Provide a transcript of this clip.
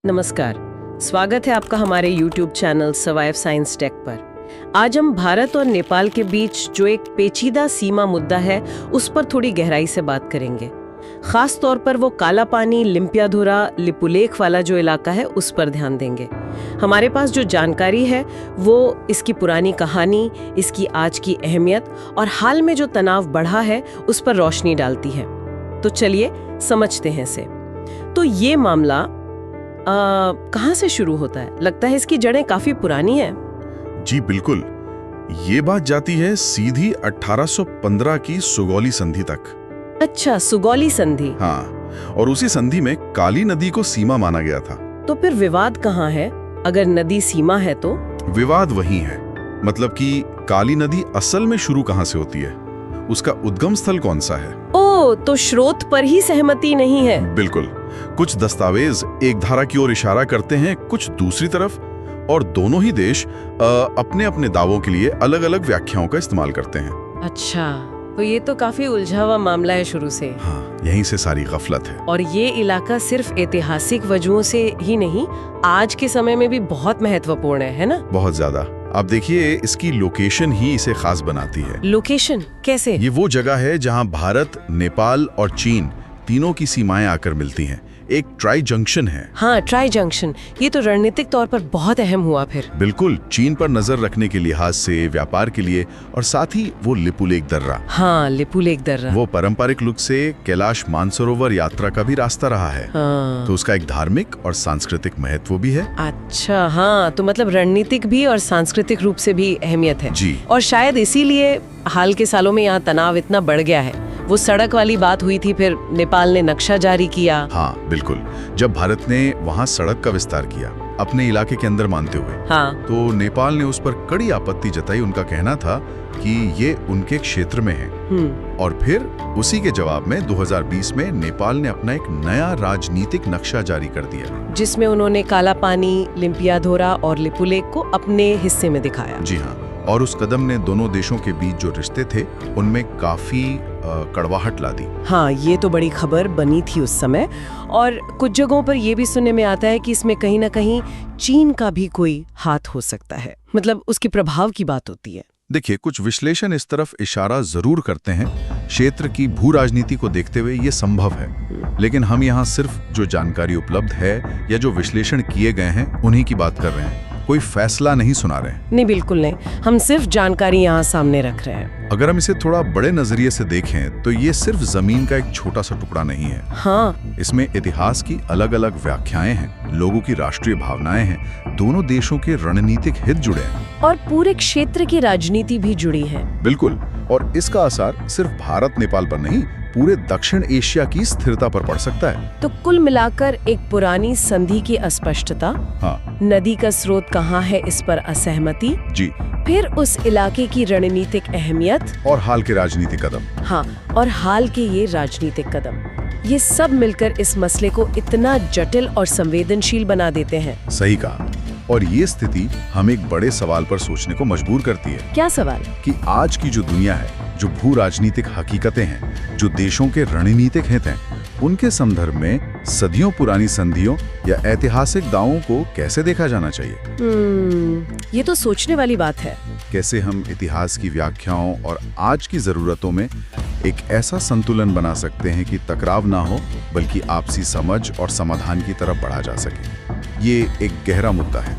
नमस्कार, स्वागत है आपका हमारे YouTube channel survive science tech पर। आज हम भारत और नेपाल के बीच जो एक पेचीदा सीमा मुद्दा है उस पर थोड़ी गहराई से बात करेंगे। खास तौर पर वो काला पानी, लिम्पियाधुरा, लिपुलेख वाला जो इलाका है उस पर ध्यान देंगे। हमारे पास जो जानकारी है वो इसकी पुरानी कहानी, इसकी आज की अहमियत और हाल में जो तनाव बढ़ा है उस पर रोशनी डालती है। तो चलिए समझते हैं इसे। तो ये मामला कहाँ से शुरू होता है? लगता है इसकी जड़ें काफी पुरानी है। जी बिल्कुल, ये बात जाती है सीधी 1815 की सुगौली संधि तक। अच्छा, सुगौली संधि। हाँ, और उसी संधि में काली नदी को सीमा माना गया था। तो फिर विवाद कहाँ है? अगर नदी सीमा है तो विवाद वही है, मतलब कि काली नदी असल में शुरू कहाँ से होती है, उसका उद्गम स्थल कौन सा है। ओ, तो स्रोत पर ही सहमति नहीं है। बिल्कुल, कुछ दस्तावेज एक धारा की ओर इशारा करते हैं, कुछ दूसरी तरफ, और दोनों ही देश अपने अपने दावों के लिए अलग अलग व्याख्याओं का इस्तेमाल करते हैं। अच्छा, तो ये तो काफी उलझा हुआ मामला है शुरू से। हाँ, यहीं से सारी गफलत है। और ये इलाका सिर्फ ऐतिहासिक वजहों से ही नहीं, आज के समय में भी बहुत महत्वपूर्ण है ना? बहुत ज्यादा। आप देखिए, इसकी लोकेशन ही इसे खास बनाती है। लोकेशन कैसे? ये वो जगह है जहां भारत, नेपाल और चीन तीनों की सीमाएं आकर मिलती हैं। एक ट्राई जंक्शन है। हाँ, ट्राई जंक्शन। ये तो रणनीतिक तौर पर बहुत अहम हुआ फिर। बिल्कुल, चीन पर नजर रखने के लिहाज से, व्यापार के लिए, और साथ ही वो लिपुलेख दर्रा। हाँ, लिपुलेख दर्रा। वो पारंपरिक रूप से कैलाश मानसरोवर यात्रा का भी रास्ता रहा है। हाँ। तो उसका एक धार्मिक और सांस्कृतिक महत्व भी है। अच्छा, हाँ, तो मतलब रणनीतिक भी और सांस्कृतिक रूप से भी अहमियत है जी। और शायद इसीलिए हाल के सालों में यहाँ तनाव इतना बढ़ गया है। वो सड़क वाली बात हुई थी, फिर नेपाल ने नक्शा जारी किया। हाँ बिल्कुल, जब भारत ने वहाँ सड़क का विस्तार किया अपने इलाके के अंदर मानते हुए, हाँ, तो नेपाल ने उस पर कड़ी आपत्ति जताई। उनका कहना था कि ये उनके क्षेत्र में है। और फिर उसी के जवाब में 2020 में नेपाल ने अपना एक नया राजनीतिक नक्शा जारी कर दिया, जिसमें उन्होंने काला पानी, लिम्पियाधुरा और लिपुलेख को अपने हिस्से में दिखाया। जी हाँ, और उस कदम ने दोनों देशों के बीच जो रिश्ते थे उनमें काफी कड़वाहट ला दी। हाँ, ये तो बड़ी खबर बनी थी उस समय। और कुछ जगहों पर ये भी सुनने में आता है कि इसमें कहीं ना कहीं चीन का भी कोई हाथ हो सकता है, मतलब उसके प्रभाव की बात होती है। देखिए, कुछ विश्लेषण इस तरफ इशारा जरूर करते हैं। क्षेत्र की भू राजनीति को देखते हुए ये संभव है, लेकिन हम यहाँ सिर्फ जो जानकारी उपलब्ध है या जो विश्लेषण किए गए हैं उन्हीं की बात कर रहे हैं, कोई फैसला नहीं सुना रहे हैं। नहीं, बिल्कुल नहीं, हम सिर्फ जानकारी यहाँ सामने रख रहे हैं। अगर हम इसे थोड़ा बड़े नजरिए से देखें तो ये सिर्फ जमीन का एक छोटा सा टुकड़ा नहीं है। हाँ, इसमें इतिहास की अलग अलग व्याख्याएं हैं, लोगों की राष्ट्रीय भावनाएं हैं, दोनों देशों के रणनीतिक हित जुड़े हैं और पूरे क्षेत्र की राजनीति भी जुड़ी है। बिल्कुल, और इसका असर सिर्फ भारत नेपाल पर नहीं, पूरे दक्षिण एशिया की स्थिरता पर पड़ सकता है। तो कुल मिलाकर एक पुरानी संधि की अस्पष्टता, हाँ, नदी का स्रोत कहाँ है इस पर असहमति, जी, फिर उस इलाके की रणनीतिक अहमियत और हाल के राजनीतिक कदम। हाँ, और हाल के ये राजनीतिक कदम, ये सब मिलकर इस मसले को इतना जटिल और संवेदनशील बना देते हैं। सही कहा, और ये स्थिति हमें एक बड़े सवाल पर सोचने को मजबूर करती है। क्या सवाल? कि आज की जो दुनिया है, जो भू राजनीतिक हकीकतें हैं, जो देशों के रणनीतिक हित हैं, उनके संदर्भ में सदियों पुरानी संधियों या ऐतिहासिक दावों को कैसे देखा जाना चाहिए। ये तो सोचने वाली बात है। कैसे हम इतिहास की व्याख्याओं और आज की जरूरतों में एक ऐसा संतुलन बना सकते हैं कि टकराव ना हो, बल्कि आपसी समझ और समाधान की तरफ बढ़ा जा सके। ये एक गहरा मुद्दा है।